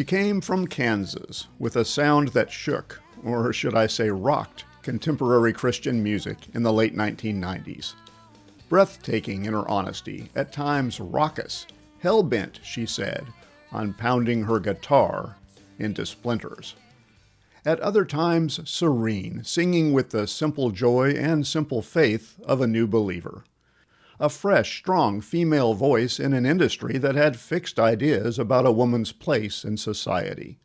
She came from Kansas with a sound that shook, or should I say rocked, contemporary Christian music in the late 1990s. Breathtaking in her honesty, at times raucous, hell-bent, she said, on pounding her guitar into splinters. At other times serene, singing with the simple joy and simple faith of a new believer. A fresh, strong female voice in an industry that had fixed ideas about a woman's place in society.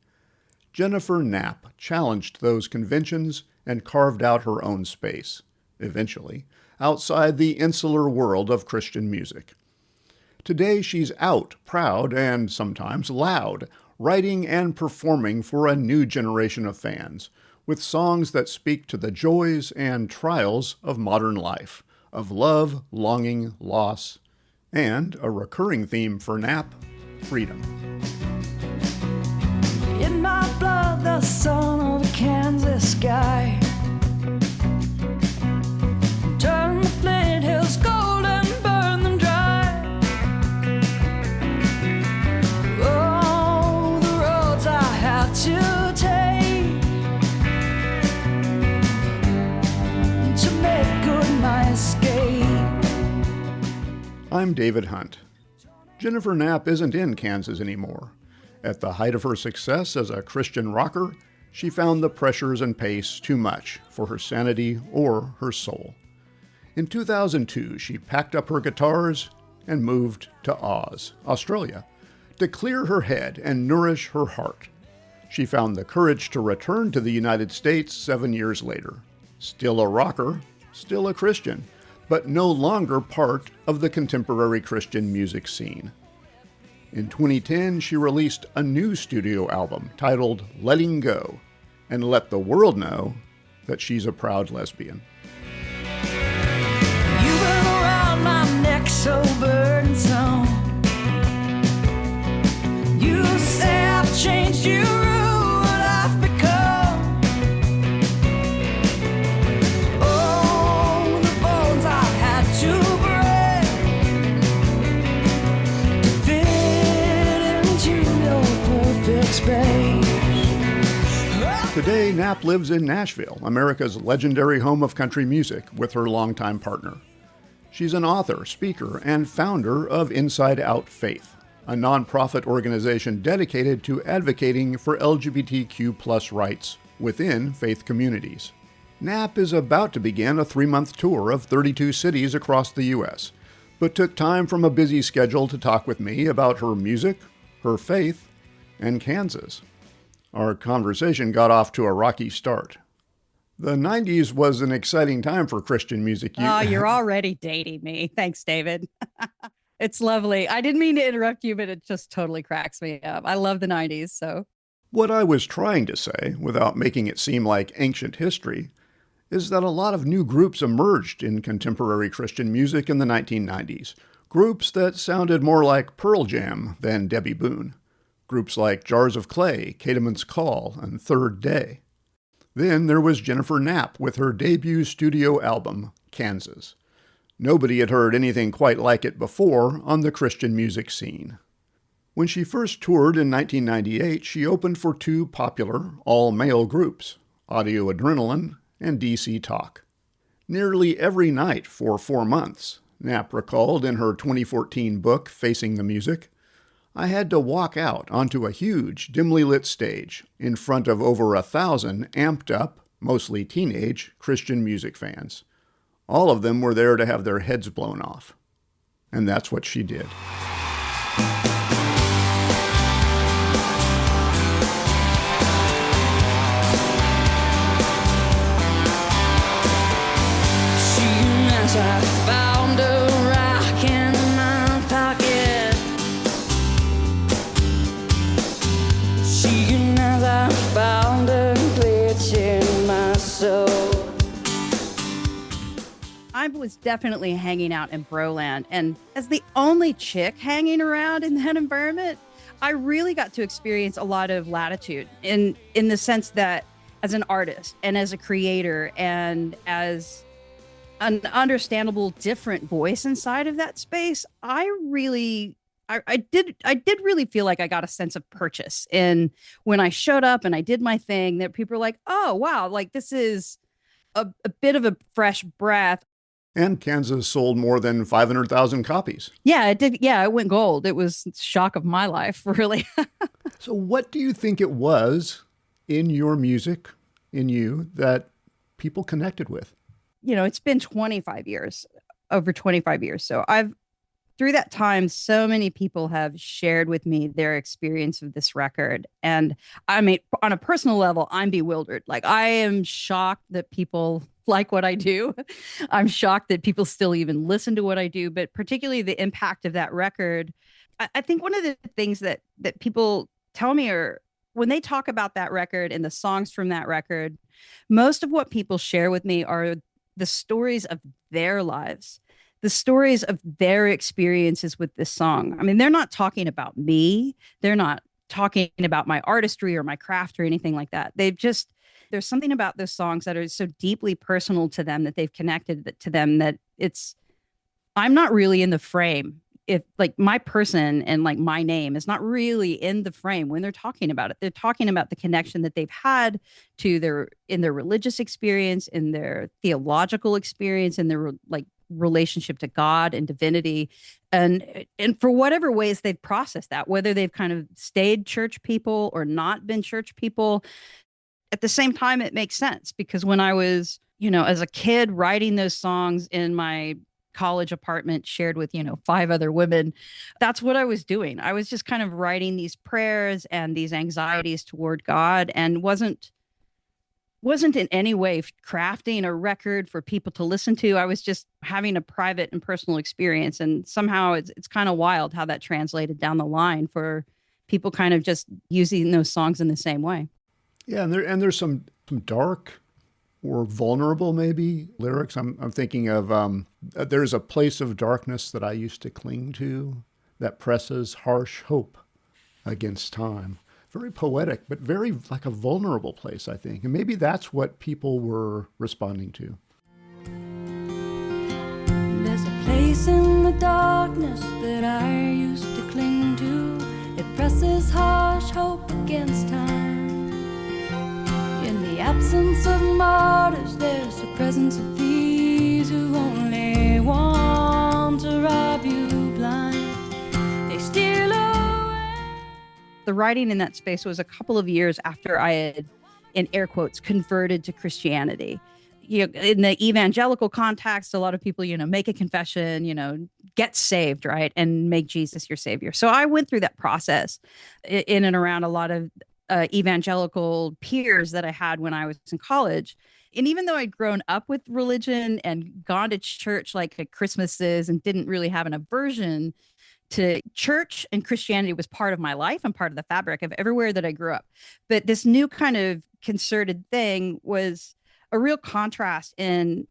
Jennifer Knapp challenged those conventions and carved out her own space, eventually, outside the insular world of Christian music. Today she's out, proud, and sometimes loud, writing and performing for a new generation of fans, with songs that speak to the joys and trials of modern life, of love, longing, loss, and a recurring theme for Knapp, freedom. In my blood, the sun of the Kansas sky. Turn the flint hills gold and burn them dry. Oh, the roads I had to take to make good my escape. I'm David Hunt. Jennifer Knapp isn't in Kansas anymore. At the height of her success as a Christian rocker, she found the pressures and pace too much for her sanity or her soul. In 2002, she packed up her guitars and moved to Oz, Australia, to clear her head and nourish her heart. She found the courage to return to the United States 7 years later. Still a rocker, still a Christian, but no longer part of the contemporary Christian music scene. In 2010, she released a new studio album titled Letting Go, and let the world know that she's a proud lesbian. You've been around my neck so burdensome. You say I've changed, you rue what I've become. Oh, the bones I've had to break to fit into your perfect space. Today, Knapp lives in Nashville, America's legendary home of country music, with her longtime partner. She's an author, speaker, and founder of Inside Out Faith, a nonprofit organization dedicated to advocating for LGBTQ+ rights within faith communities. Knapp is about to begin a 3-month tour of 32 cities across the U.S., but took time from a busy schedule to talk with me about her music, her faith, and Kansas. Our conversation got off to a rocky start. The 90s was an exciting time for Christian music. Oh, you're already dating me. Thanks, David. It's lovely. I didn't mean to interrupt you, but it just totally cracks me up. I love the 90s, so. What I was trying to say, without making it seem like ancient history, is that a lot of new groups emerged in contemporary Christian music in the 1990s. Groups that sounded more like Pearl Jam than Debbie Boone. Groups like Jars of Clay, Caedmon's Call, and Third Day. Then there was Jennifer Knapp with her debut studio album, Kansas. Nobody had heard anything quite like it before on the Christian music scene. When she first toured in 1998, she opened for 2 popular, all-male groups, Audio Adrenaline and DC Talk. Nearly every night for 4 months, Knapp recalled in her 2014 book, Facing the Music, I had to walk out onto a huge, dimly lit stage in front of over 1,000 amped-up, mostly teenage, Christian music fans. All of them were there to have their heads blown off. And that's what she did. Soon as I found a rock in my pocket, soon as I found a glitch in my soul. I was definitely hanging out in Broland, and as the only chick hanging around in that environment, I really got to experience a lot of latitude in the sense that as an artist and as a creator and as an understandable different voice inside of that space, I really I did really feel like I got a sense of purchase. And when I showed up and I did my thing, that people were like, oh, wow, like this is a bit of a fresh breath. And Kansas sold more than 500,000 copies. Yeah, it did. Yeah, it went gold. It was the shock of my life, really. So what do you think it was in your music, in you, that people connected with? It's been 25 years, over 25 years. So through that time, so many people have shared with me their experience of this record. And I mean, on a personal level, I'm bewildered. Like, I am shocked that people like what I do. I'm shocked that people still even listen to what I do, but particularly the impact of that record. I think one of the things that people tell me, or when they talk about that record and the songs from that record, most of what people share with me are the stories of their lives, the stories of their experiences with this song. I mean, they're not talking about me. They're not talking about my artistry or my craft or anything like that. There's something about those songs that are so deeply personal to them, that they've connected to them, that I'm not really in the frame. If like my person and like my name is not really in the frame when they're talking about it. They're talking about the connection that they've had in their religious experience, in their theological experience, in their relationship to God and divinity, and for whatever ways they've processed that, whether they've kind of stayed church people or not been church people. At the same time, it makes sense, because when I was, as a kid writing those songs in my college apartment shared with, 5 other women, that's what I was doing. I was just kind of writing these prayers and these anxieties toward God, and wasn't in any way crafting a record for people to listen to. I was just having a private and personal experience. And somehow it's kind of wild how that translated down the line for people kind of just using those songs in the same way. Yeah, and there's some dark or vulnerable maybe lyrics. I'm thinking of there's a place of darkness that I used to cling to that presses harsh hope against time. Very poetic, but very like a vulnerable place, I think. And maybe that's what people were responding to. There's a place in the darkness that I used to cling to. It presses harsh hope against time. In the absence of martyrs, there's the presence of thieves who only want to rob you blind. They steal away. The writing in that space was a couple of years after I had, in air quotes, converted to Christianity. In the evangelical context, a lot of people, make a confession, get saved, right? And make Jesus your savior. So I went through that process in and around a lot of evangelical peers that I had when I was in college. And even though I'd grown up with religion and gone to church like at Christmases and didn't really have an aversion to church, and Christianity was part of my life and part of the fabric of everywhere that I grew up. But this new kind of concerted thing was a real contrast in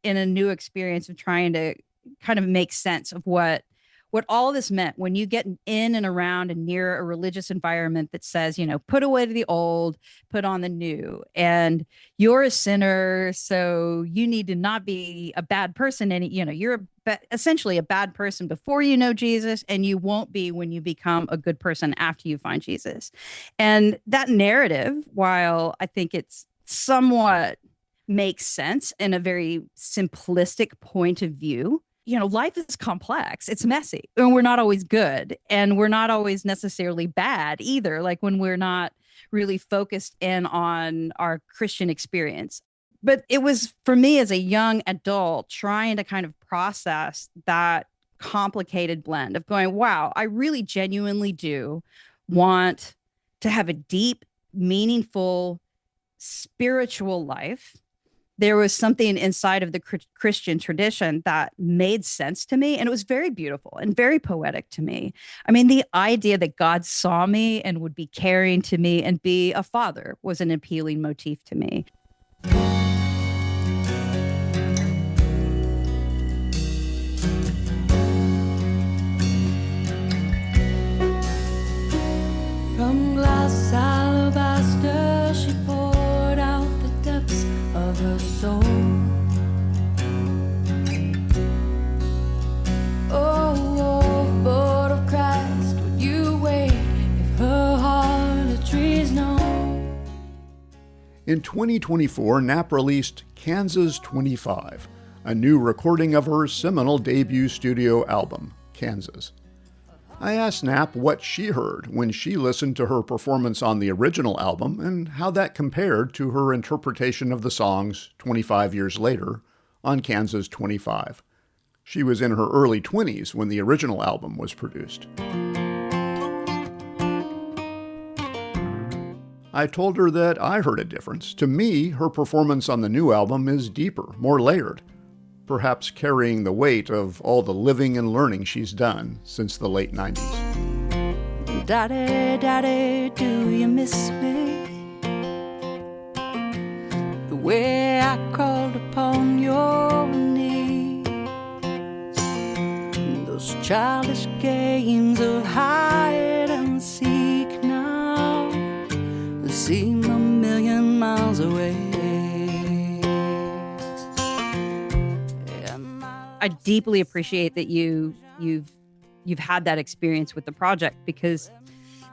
a new experience of trying to kind of make sense of what all of this meant when you get in and around and near a religious environment that says, put away the old, put on the new, and you're a sinner, so you need to not be a bad person. And, you're essentially a bad person before you know Jesus, and you won't be when you become a good person after you find Jesus. And that narrative, while I think it's somewhat makes sense in a very simplistic point of view, life is complex. It's messy, and we're not always good, and we're not always necessarily bad either. Like when we're not really focused in on our Christian experience. But it was for me as a young adult trying to kind of process that complicated blend of going, wow, I really genuinely do want to have a deep, meaningful, spiritual life. There was something inside of the Christian tradition that made sense to me. And it was very beautiful and very poetic to me. I mean, the idea that God saw me and would be caring to me and be a father was an appealing motif to me. From glass alabaster, she poured out the depths of her soul. Oh, full of Christ. In 2024, Knapp released Kansas 25, a new recording of her seminal debut studio album, Kansas. I asked Knapp what she heard when she listened to her performance on the original album and how that compared to her interpretation of the songs 25 years later on Kansas 25. She was in her early 20s when the original album was produced. I told her that I heard a difference. To me, her performance on the new album is deeper, more layered, perhaps carrying the weight of all the living and learning she's done since the late 90s. Daddy, Daddy, do you miss me? The way I crawled upon your knee, those childish games of hide and seek now seem a million miles away. I deeply appreciate that you've had that experience with the project, because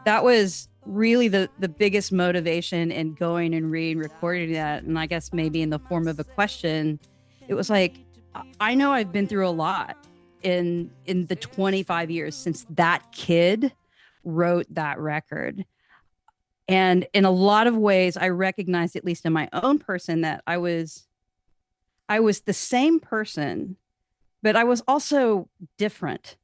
that was really the biggest motivation in going and re-recording that. And I guess maybe in the form of a question, it was like, I know I've been through a lot in the 25 years since that kid wrote that record. And in a lot of ways, I recognized, at least in my own person, that I was the same person, but I was also different,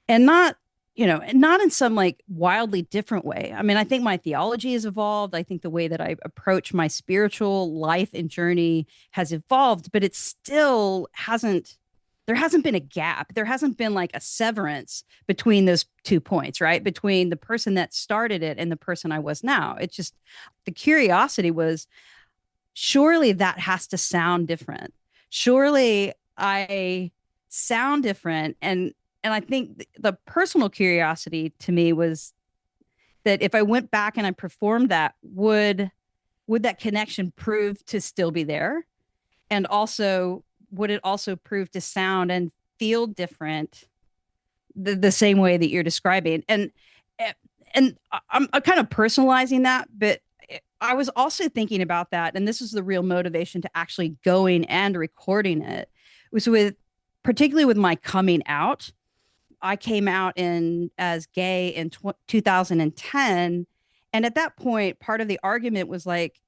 and not in some like wildly different way. I mean, I think my theology has evolved. I think the way that I approach my spiritual life and journey has evolved, but it still there hasn't been a gap. There hasn't been like a severance between those 2 points, right? Between the person that started it and the person I was now. It's just, the curiosity was, surely that has to sound different. Surely I sound different. And I think the personal curiosity to me was that if I went back and I performed that, would that connection prove to still be there? And also, would it also prove to sound and feel different the same way that you're describing? And I'm kind of personalizing that, but I was also thinking about that. And this is the real motivation to actually going and recording it. It was particularly with my coming out. I came out as gay in 2010. And at that point, part of the argument was like,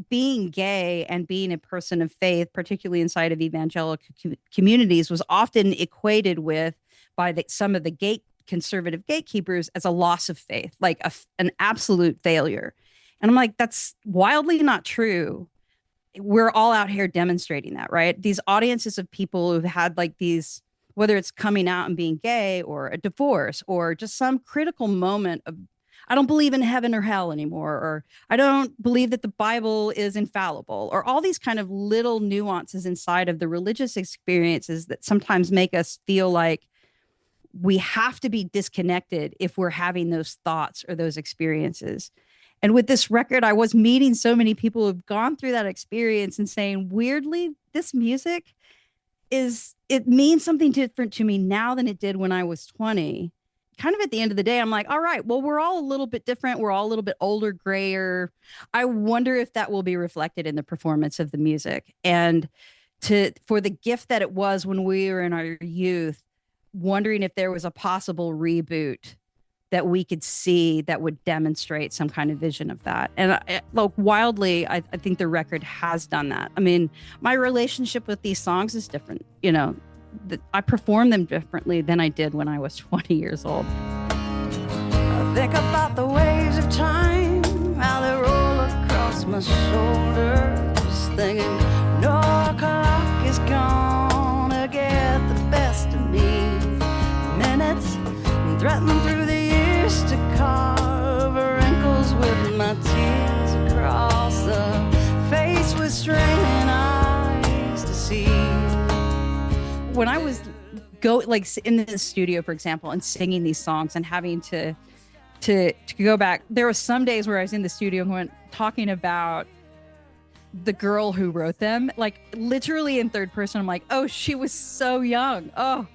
being gay and being a person of faith, particularly inside of evangelical communities, was often equated with, by some of the conservative gatekeepers, as a loss of faith, like an absolute failure. And I'm like, that's wildly not true. We're all out here demonstrating that, right? These audiences of people who've had like these, whether it's coming out and being gay or a divorce or just some critical moment of, I don't believe in heaven or hell anymore, or I don't believe that the Bible is infallible, or all these kind of little nuances inside of the religious experiences that sometimes make us feel like we have to be disconnected if we're having those thoughts or those experiences. And with this record, I was meeting so many people who've gone through that experience and saying, weirdly, this music it means something different to me now than it did when I was 20. Kind of at the end of the day, I'm like, all right, well, we're all a little bit different. We're all a little bit older, grayer. I wonder if that will be reflected in the performance of the music. And for the gift that it was when we were in our youth, wondering if there was a possible reboot that we could see that would demonstrate some kind of vision of that. And wildly, I think the record has done that. I mean, my relationship with these songs is different. I perform them differently than I did when I was 20 years old. I think about the waves of time, how they roll across my shoulders, thinking no clock is gonna get the best of me. Minutes threaten through the years to cover wrinkles with my tears across the face with straining eyes to see. When I was in the studio, for example, and singing these songs and having to go back, there were some days where I was in the studio and talking about the girl who wrote them, like literally in third person. I'm like, oh, she was so young. Oh,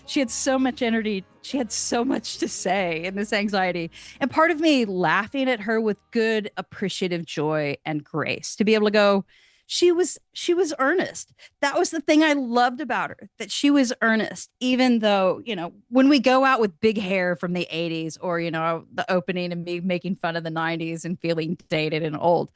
She had so much energy. She had so much to say in this anxiety. And part of me laughing at her with good, appreciative joy and grace to be able to go, she was earnest. That was the thing I loved about her, that she was earnest, even though, when we go out with big hair from the 80s or, the opening and me making fun of the 90s and feeling dated and old,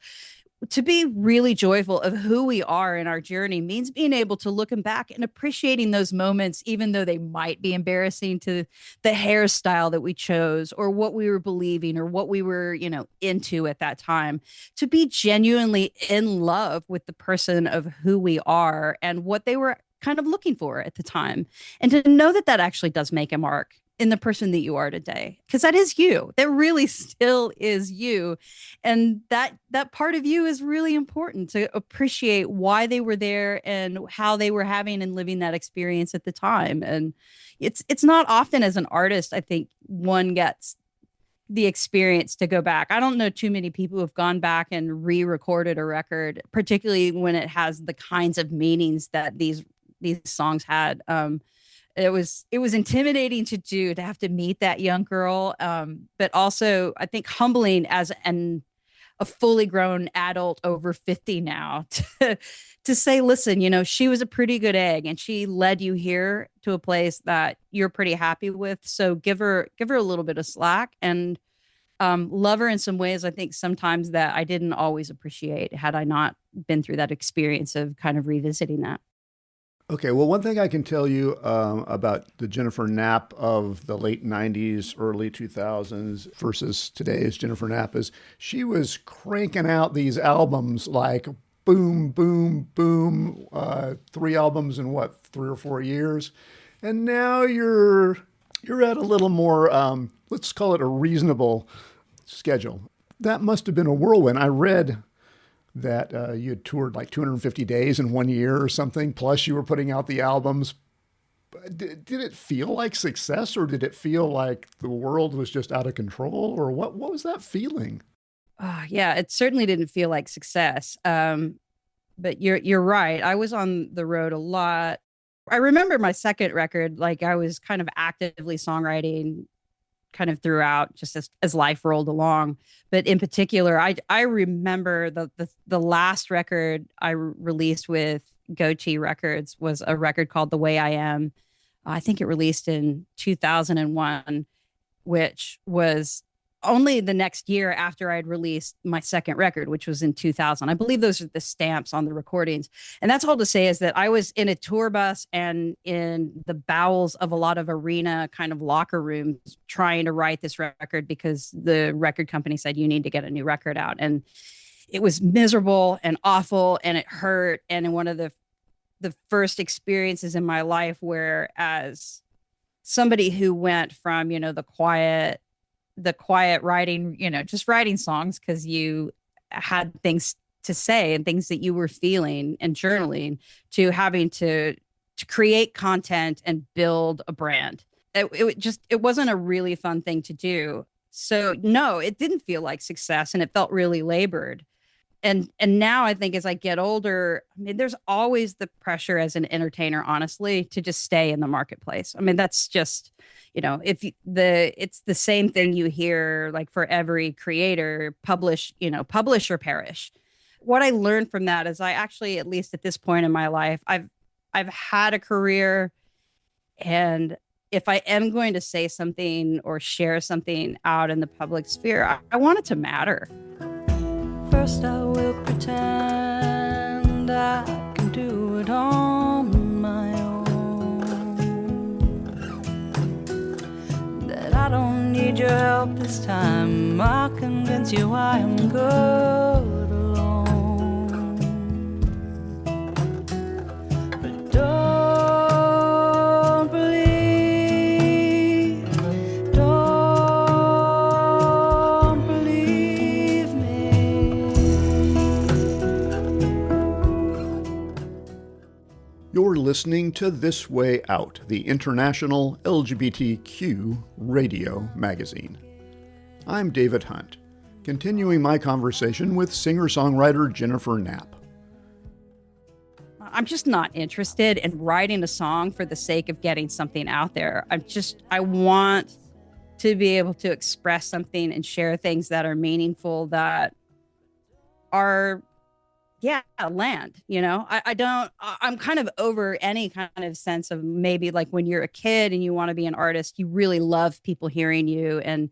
to be really joyful of who we are in our journey means being able to looking back and appreciating those moments, even though they might be embarrassing to the hairstyle that we chose or what we were believing or what we were, into at that time, to be genuinely in love with the person of who we are and what they were kind of looking for at the time. And to know that that actually does make a mark in the person that you are today, because that is you. That really still is you. And that part of you is really important to appreciate why they were there and how they were having and living that experience at the time. And it's not often as an artist, I think, one gets the experience to go back. I don't know too many people who have gone back and re-recorded a record, particularly when it has the kinds of meanings that these songs had. It was intimidating to do, to have to meet that young girl, but also I think humbling as a fully grown adult over 50 now to say, listen, she was a pretty good egg and she led you here to a place that you're pretty happy with. So give her a little bit of slack and love her in some ways. I think sometimes that I didn't always appreciate had I not been through that experience of kind of revisiting that. Okay, well, one thing I can tell you about the Jennifer Knapp of the late 90s, early 2000s versus today's Jennifer Knapp is she was cranking out these albums like boom, boom, boom, 3 albums in 3 or 4 years. And now you're at a little more, let's call it a reasonable schedule. That must have been a whirlwind. I read that you had toured like 250 days in 1 year or something, plus you were putting out the albums. Did it feel like success, or did it feel like the world was just out of control, or what was that feeling? Yeah, it certainly didn't feel like success. But you're right. I was on the road a lot. I remember my second record, like I was kind of actively songwriting kind of throughout, just as life rolled along. But in particular, I remember the last record I released with Goatee Records was a record called The Way I Am. I think it released in 2001, which was only the next year after I'd released my second record, which was in 2000. I believe those are the stamps on the recordings. And that's all to say is that I was in a tour bus and in the bowels of a lot of arena kind of locker rooms trying to write this record because the record company said, you need to get a new record out. And it was miserable and awful and it hurt. And in one of the first experiences in my life where, as somebody who went from, the quiet writing, just writing songs because you had things to say and things that you were feeling and journaling, to having to create content and build a brand. It wasn't a really fun thing to do. So no, it didn't feel like success and it felt really labored. And now I think as I get older, I mean, there's always the pressure as an entertainer, honestly, to just stay in the marketplace. I mean, that's just, it's the same thing you hear, like for every creator, publish or perish. What I learned from that is I actually, at least at this point in my life, I've had a career, and if I am going to say something or share something out in the public sphere, I want it to matter. First I will pretend I can do it on my own, that I don't need your help this time. I'll convince you I am good alone. But don't believe me. You're listening to This Way Out, the international LGBTQ radio magazine. I'm David Hunt, continuing my conversation with singer-songwriter Jennifer Knapp. I'm just not interested in writing a song for the sake of getting something out there. I want to be able to express something and share things that are meaningful, that are, yeah, land, I'm kind of over any kind of sense of maybe like when you're a kid and you want to be an artist, you really love people hearing you, and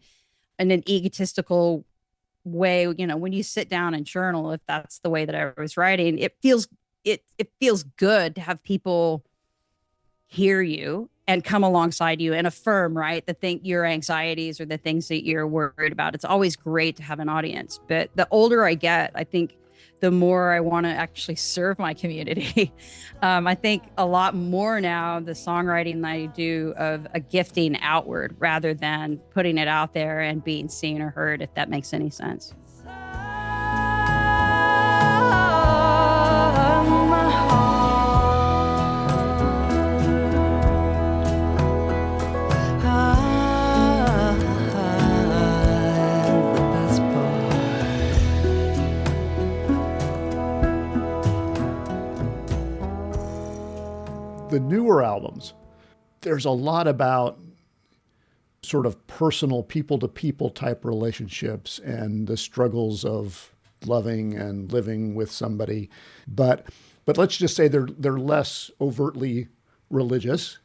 in an egotistical way, when you sit down and journal, if that's the way that I was writing, it feels good to have people hear you and come alongside you and affirm, right, your anxieties or the things that you're worried about. It's always great to have an audience, but the older I get, I think the more I want to actually serve my community. I think a lot more now the songwriting that I do of a gifting outward rather than putting it out there and being seen or heard, if that makes any sense. The newer albums, there's a lot about sort of personal people-to-people type relationships and the struggles of loving and living with somebody. But let's just say they're less overtly religious.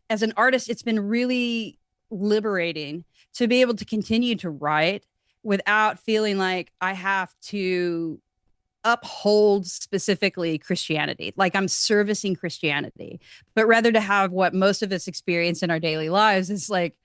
As an artist, it's been really liberating to be able to continue to write without feeling like I have to uphold specifically Christianity, like I'm servicing Christianity, but rather to have what most of us experience in our daily lives is like,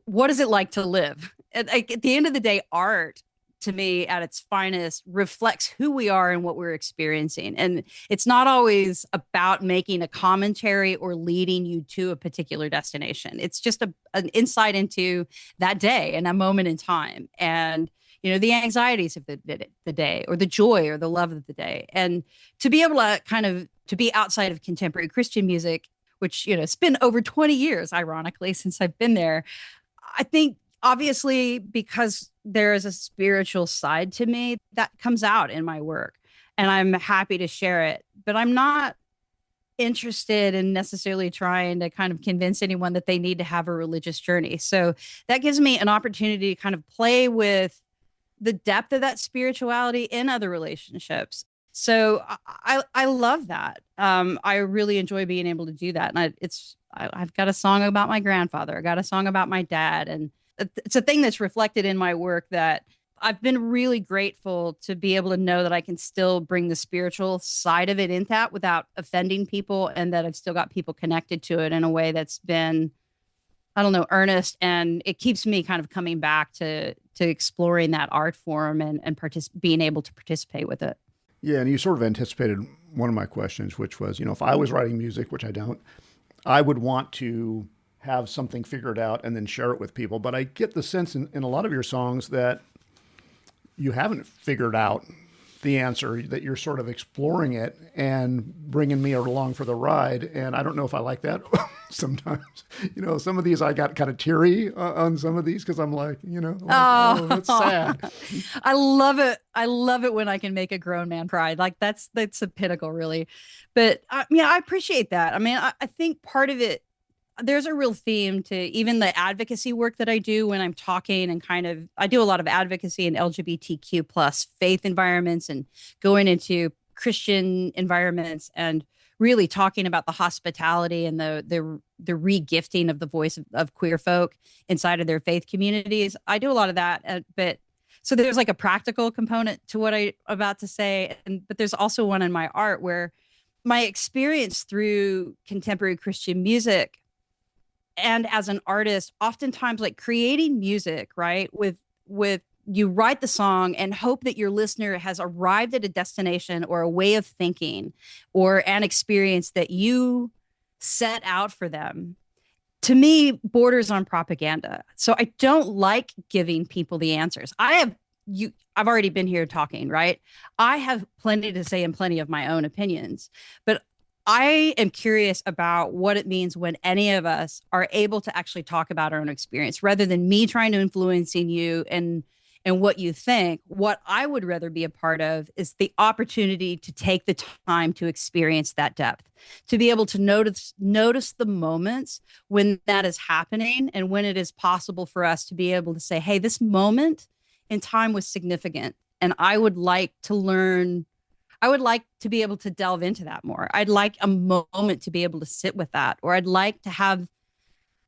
what is it like to live? Like, at the end of the day, art to me at its finest reflects who we are and what we're experiencing. And it's not always about making a commentary or leading you to a particular destination. It's just an insight into that day and a moment in time. And the anxieties of the day, or the joy or the love of the day. And to be able to be outside of contemporary Christian music, which, it's been over 20 years, ironically, since I've been there. I think obviously because there is a spiritual side to me that comes out in my work, and I'm happy to share it, but I'm not interested in necessarily trying to kind of convince anyone that they need to have a religious journey. So that gives me an opportunity to kind of play with the depth of that spirituality in other relationships. So I love that. I really enjoy being able to do that. And I've got a song about my grandfather. I got a song about my dad. And it's a thing that's reflected in my work that I've been really grateful to be able to know that I can still bring the spiritual side of it in that without offending people, and that I've still got people connected to it in a way that's been, I don't know, earnest. And it keeps me kind of coming back to exploring that art form and being able to participate with it. Yeah, and you sort of anticipated one of my questions, which was, if I was writing music, which I don't, I would want to have something figured out and then share it with people. But I get the sense in a lot of your songs that you haven't figured out the answer, that you're sort of exploring it and bringing me along for the ride. And I don't know if I like that sometimes. Some of these I got kind of teary on some of these because I'm like, oh, that's sad. I love it. I love it when I can make a grown man cry. Like that's a pinnacle, really. But I appreciate that. I mean, I think part of it, there's a real theme to even the advocacy work that I do when I'm talking, and I do a lot of advocacy in LGBTQ plus faith environments and going into Christian environments and really talking about the hospitality and the re-gifting of the voice of queer folk inside of their faith communities. I do a lot of that, but so there's like a practical component to what I'm about to say. But there's also one in my art where my experience through contemporary Christian music and as an artist, oftentimes like creating music, right? With you write the song and hope that your listener has arrived at a destination or a way of thinking or an experience that you set out for them. To me, borders on propaganda. So I don't like giving people the answers. I've already been here talking, right? I have plenty to say and plenty of my own opinions, but I am curious about what it means when any of us are able to actually talk about our own experience rather than me trying to influencing you and and what you think. What I would rather be a part of is the opportunity to take the time to experience that depth, to be able to notice the moments when that is happening, and when it is possible for us to be able to say, hey, this moment in time was significant, and I would like to learn. I would like to be able to delve into that more. I'd like a moment to be able to sit with that, or I'd like to have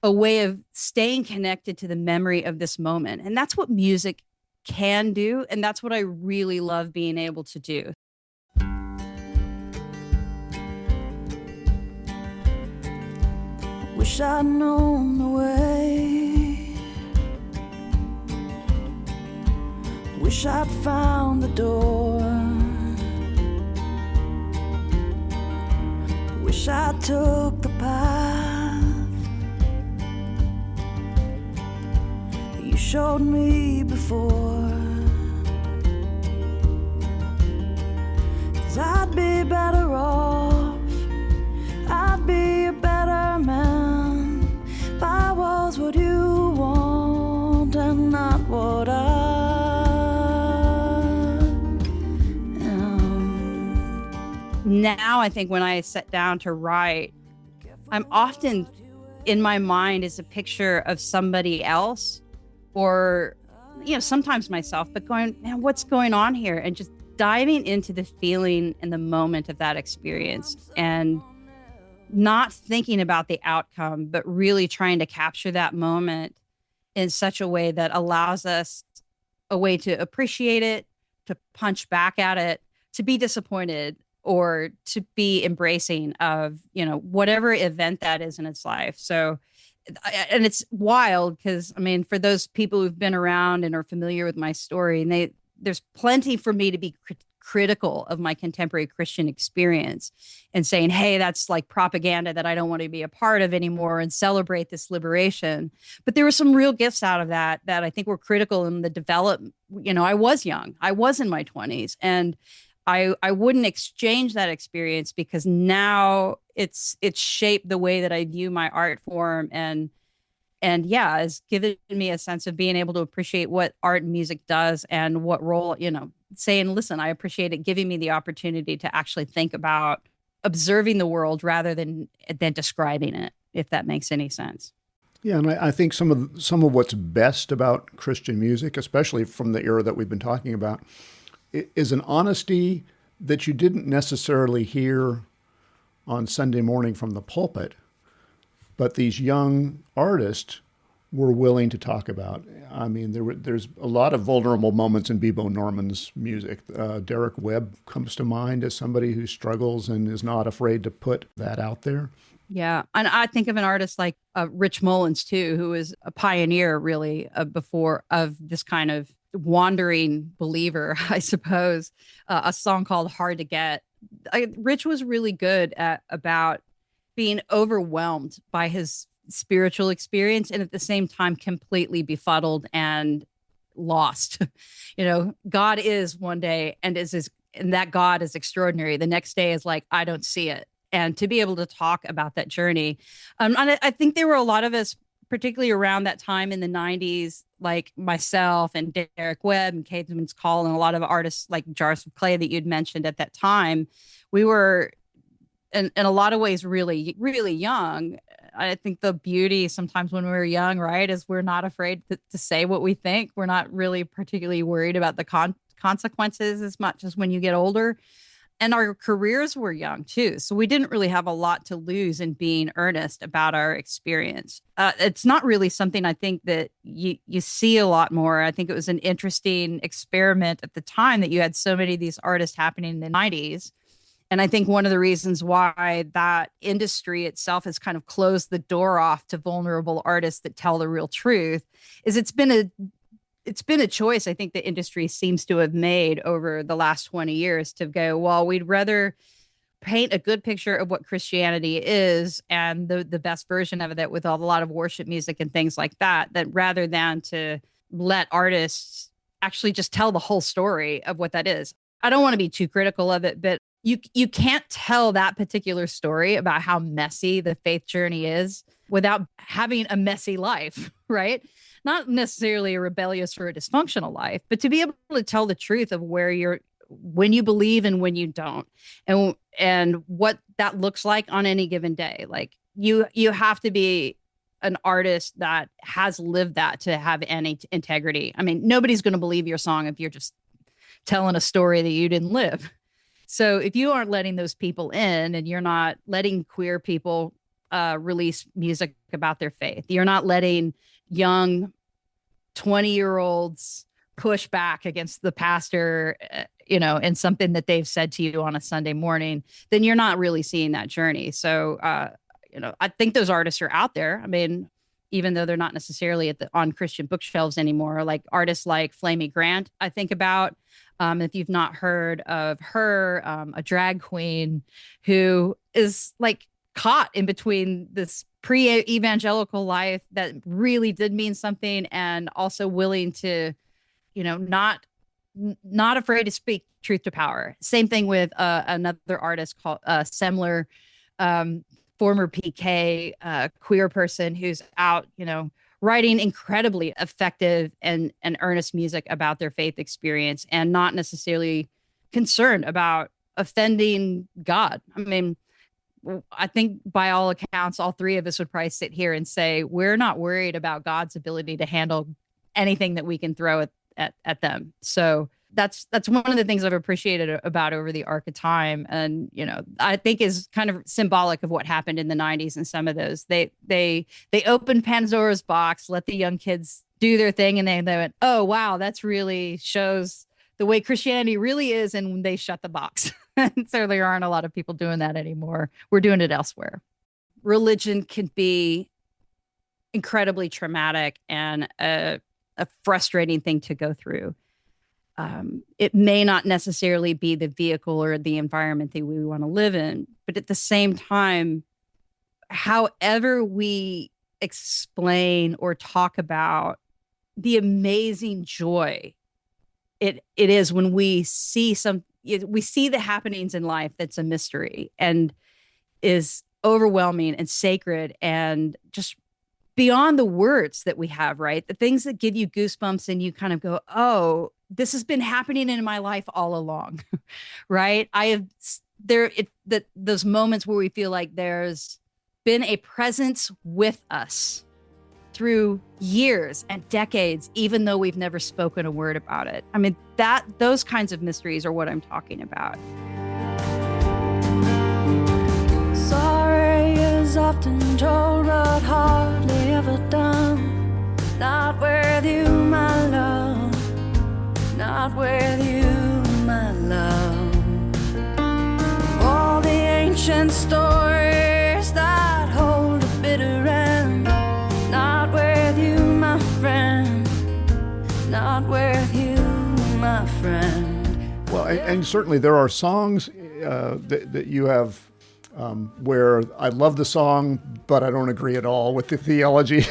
a way of staying connected to the memory of this moment. And that's what music can do. And that's what I really love being able to do. Wish I'd known the way. Wish I'd found the door. Wish I took the path you showed me before. 'Cause I'd be better off, I'd be a better man if I was what you want and not what I am. Now, I think when I sit down to write, I'm often in my mind is a picture of somebody else, or, sometimes myself, but going, man, what's going on here? And just diving into the feeling and the moment of that experience, and not thinking about the outcome, but really trying to capture that moment in such a way that allows us a way to appreciate it, to punch back at it, to be disappointed, or to be embracing of, whatever event that is in its life. So, and it's wild because, for those people who've been around and are familiar with my story, and there's plenty for me to be critical of my contemporary Christian experience and saying, hey, that's like propaganda that I don't want to be a part of anymore, and celebrate this liberation. But there were some real gifts out of that I think were critical in the development. I was young. I was in my 20s, and I wouldn't exchange that experience, because now it's shaped the way that I view my art form, and yeah, it's given me a sense of being able to appreciate what art and music does, and what role, saying, listen, I appreciate it giving me the opportunity to actually think about observing the world rather than describing it, if that makes any sense. Yeah, and I think some of what's best about Christian music, especially from the era that we've been talking about, is an honesty that you didn't necessarily hear on Sunday morning from the pulpit, but these young artists were willing to talk about. There's a lot of vulnerable moments in Bebo Norman's music. Derek Webb comes to mind as somebody who struggles and is not afraid to put that out there. Yeah. And I think of an artist like Rich Mullins, too, who is a pioneer, really, before of this kind of wandering believer, I suppose. A song called Hard to Get. Rich was really good about being overwhelmed by his spiritual experience, and at the same time completely befuddled and lost. God is one day, and that God is extraordinary. The next day is like, I don't see it. And to be able to talk about that journey. And I think there were a lot of us, particularly around that time in the 90s, like myself and Derek Webb and Caedmon's Call, and a lot of artists like Jars of Clay that you'd mentioned at that time. We were, in a lot of ways, really, really young. I think the beauty sometimes when we're young, right, is we're not afraid to say what we think. We're not really particularly worried about the consequences as much as when you get older. And our careers were young, too. So we didn't really have a lot to lose in being earnest about our experience. It's not really something I think that you see a lot more. I think it was an interesting experiment at the time that you had so many of these artists happening in the 90s. And I think one of the reasons why that industry itself has kind of closed the door off to vulnerable artists that tell the real truth is it's been a choice I think the industry seems to have made over the last 20 years to go, well, we'd rather paint a good picture of what Christianity is and the best version of it with a lot of worship music and things like that rather than to let artists actually just tell the whole story of what that is. I don't want to be too critical of it, but you can't tell that particular story about how messy the faith journey is without having a messy life, right? Not necessarily a rebellious or a dysfunctional life, but to be able to tell the truth of when you believe and when you don't, and what that looks like on any given day. Like you have to be an artist that has lived that to have any integrity. I mean, nobody's going to believe your song if you're just telling a story that you didn't live. So if you aren't letting those people in, and you're not letting queer people release music about their faith, you're not letting young 20-year-olds push back against the pastor, and something that they've said to you on a Sunday morning, then you're not really seeing that journey. So, I think those artists are out there. I mean, even though they're not necessarily on Christian bookshelves anymore, like artists like Flamey Grant, I think about. If you've not heard of her, a drag queen who is like caught in between this pre-evangelical life that really did mean something, and also willing to, not afraid to speak truth to power. Same thing with another artist called Semler, former PK, queer person who's out, writing incredibly effective and earnest music about their faith experience, and not necessarily concerned about offending God. I mean, I think by all accounts, all three of us would probably sit here and say we're not worried about God's ability to handle anything that we can throw at them. So that's one of the things I've appreciated about over the arc of time, and I think is kind of symbolic of what happened in the 90s. And some of those they opened Pandora's box, let the young kids do their thing, and they went, oh wow, that's really shows the way Christianity really is, and they shut the box. And so there aren't a lot of people doing that anymore. We're doing it elsewhere. Religion can be incredibly traumatic and a frustrating thing to go through. It may not necessarily be the vehicle or the environment that we want to live in, but at the same time, however we explain or talk about the amazing joy it is when we see the happenings in life that's a mystery and is overwhelming and sacred and just beyond the words that we have, right? The things that give you goosebumps and you kind of go, oh, this has been happening in my life all along, right? Those moments where we feel like there's been a presence with us through years and decades, even though we've never spoken a word about it. I mean, those kinds of mysteries are what I'm talking about. Sorry is often told, but hardly ever done. Not with you, my love. Not with you, my love. All the ancient stories that hold a bitter end. Not with you, my friend. Not with you, my friend. Well, and certainly there are songs that you have where I love the song, but I don't agree at all with the theology.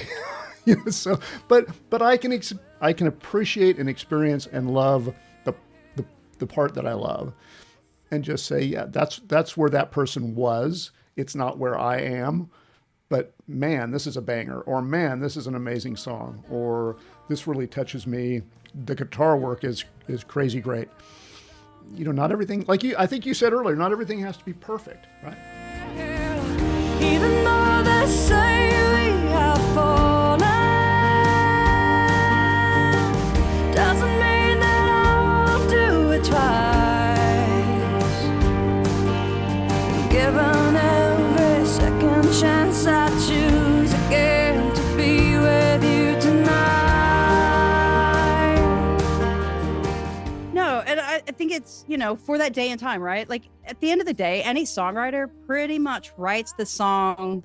So, but I can appreciate and experience and love the part that I love, and just say, yeah, that's where that person was. It's not where I am. But man, this is a banger, or man, this is an amazing song, or this really touches me. The guitar work is crazy great. Not everything, I think you said earlier, not everything has to be perfect, right? Even though they say we have fallen, doesn't mean that I won't do it twice. Given every second chance, I choose again to be with you tonight. No, and I think it's, for that day and time, right? Like at the end of the day, any songwriter pretty much writes the song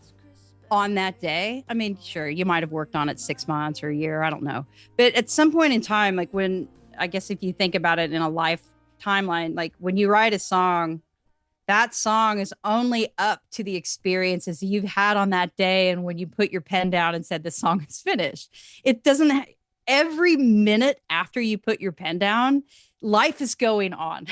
on that day. I mean, sure, you might have worked on it 6 months or a year, I don't know. But at some point in time, like when, I guess if you think about it in a life timeline, like when you write a song, that song is only up to the experiences you've had on that day. And when you put your pen down and said the song is finished, it doesn't, every minute after you put your pen down, life is going on.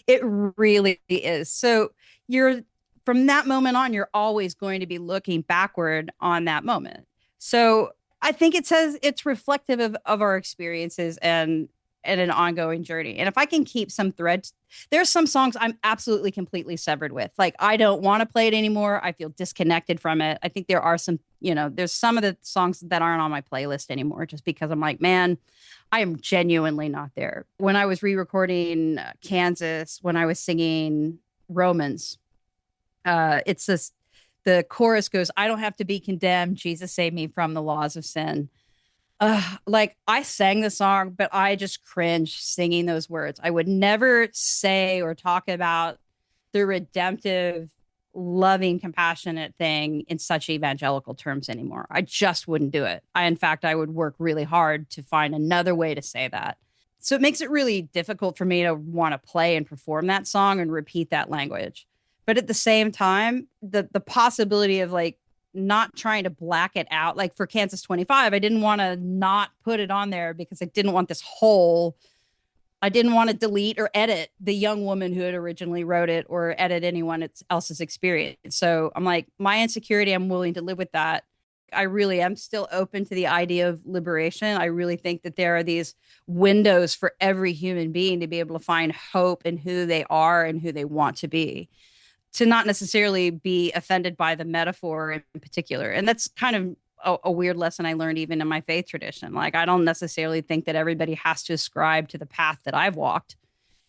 It really is. So you're from that moment on, you're always going to be looking backward on that moment. So I think it says it's reflective of our experiences and an ongoing journey. And if I can keep some threads, there's some songs I'm absolutely completely severed with. Like, I don't want to play it anymore. I feel disconnected from it. I think there are some, there's some of the songs that aren't on my playlist anymore just because I'm like, man, I am genuinely not there. When I was re-recording Kansas, when I was singing Romans, it's this, the chorus goes, I don't have to be condemned. Jesus saved me from the laws of sin. Like, I sang the song, but I just cringed singing those words. I would never say or talk about the redemptive, loving, compassionate thing in such evangelical terms anymore. I just wouldn't do it. In fact, I would work really hard to find another way to say that. So it makes it really difficult for me to want to play and perform that song and repeat that language. But at the same time, the possibility of like not trying to black it out, like for Kansas 25, I didn't want to not put it on there because I didn't want this whole, I didn't want to delete or edit the young woman who had originally wrote it or edit anyone else's experience. So I'm like, my insecurity, I'm willing to live with that. I really am still open to the idea of liberation. I really think that there are these windows for every human being to be able to find hope in who they are and who they want to be, to not necessarily be offended by the metaphor in particular. And that's kind of a weird lesson I learned even in my faith tradition. Like, I don't necessarily think that everybody has to ascribe to the path that I've walked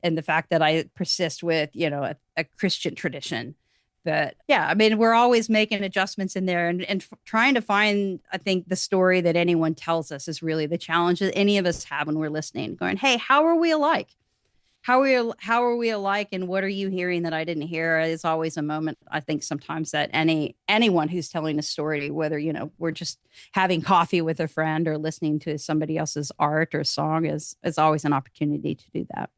and the fact that I persist with, a Christian tradition. But yeah, I mean, we're always making adjustments in there and trying to find, I think, the story that anyone tells us is really the challenge that any of us have when we're listening, going, hey, how are we alike? How are we alike, and what are you hearing that I didn't hear? Is always a moment, I think, sometimes that anyone who's telling a story, whether we're just having coffee with a friend or listening to somebody else's art or song, is always an opportunity to do that.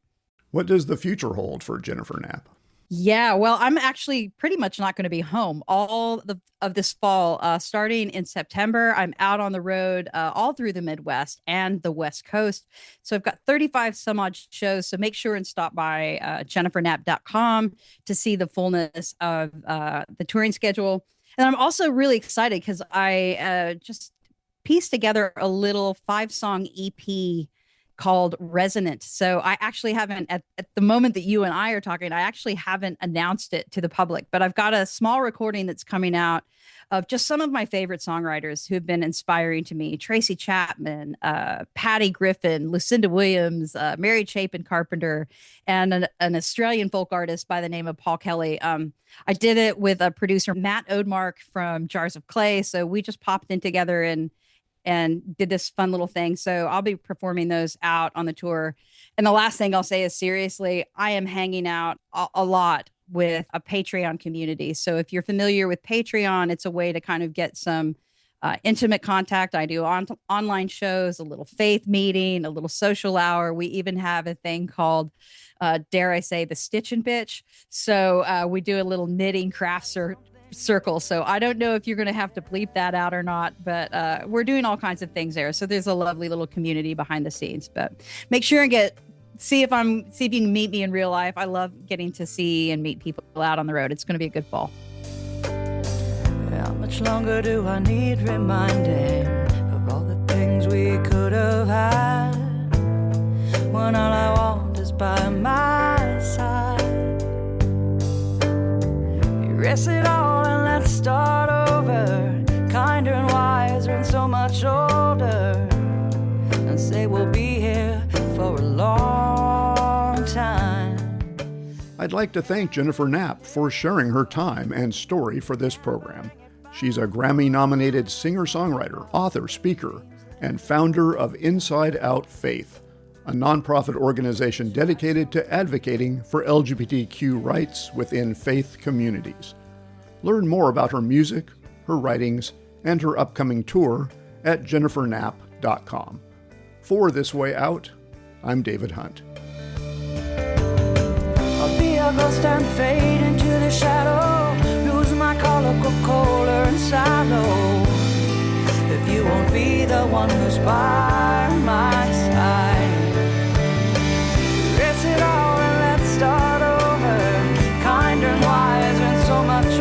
What does the future hold for Jennifer Knapp? Yeah, well, I'm actually pretty much not going to be home all of this fall. Starting in September, I'm out on the road all through the Midwest and the West Coast. So I've got 35 some odd shows. So make sure and stop by jenniferknapp.com to see the fullness of the touring schedule. And I'm also really excited because I just pieced together a little 5-song EP called Resonant. So I actually haven't, at the moment that you and I are talking, I actually haven't announced it to the public, but I've got a small recording that's coming out of just some of my favorite songwriters who have been inspiring to me. Tracy Chapman, Patty Griffin, Lucinda Williams, Mary Chapin Carpenter, and an Australian folk artist by the name of Paul Kelly. I did it with a producer, Matt Odemark from Jars of Clay. So we just popped in together and did this fun little thing. So I'll be performing those out on the tour. And the last thing I'll say is, seriously, I am hanging out a lot with a Patreon community. So if you're familiar with Patreon, it's a way to kind of get some intimate contact. I do online shows, a little faith meeting, a little social hour. We even have a thing called, dare I say, the Stitch and Bitch. So we do a little knitting craft circle. So I don't know if you're going to have to bleep that out or not, but we're doing all kinds of things there. So there's a lovely little community behind the scenes. But make sure and see if you can meet me in real life. I love getting to see and meet people out on the road. It's going to be a good fall. How much longer do I need reminding of all the things we could have had when all I want is by my side? Erase it all and let's start over, kinder and wiser and so much older, and say we'll be here for a long time. I'd like to thank Jennifer Knapp for sharing her time and story for this program. She's a Grammy-nominated singer-songwriter, author, speaker, and founder of Inside Out Faith, a nonprofit organization dedicated to advocating for LGBTQ rights within faith communities. Learn more about her music, her writings, and her upcoming tour at jenniferknapp.com. For This Way Out, I'm David Hunt. I'll be a ghost and fade into the shadow, lose my color, go colder and shallow, if you won't be the one who's by my side. Erase it all and let's start over, kinder and wiser and so much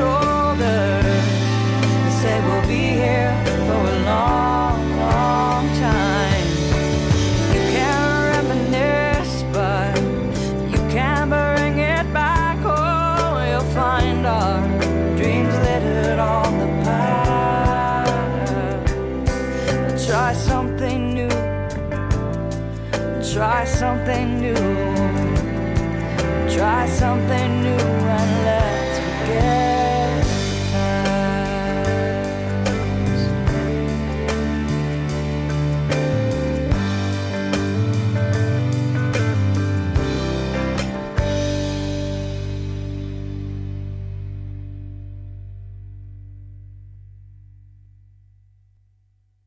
find our dreams littered on the path. Try something new. Try something new. Try something new.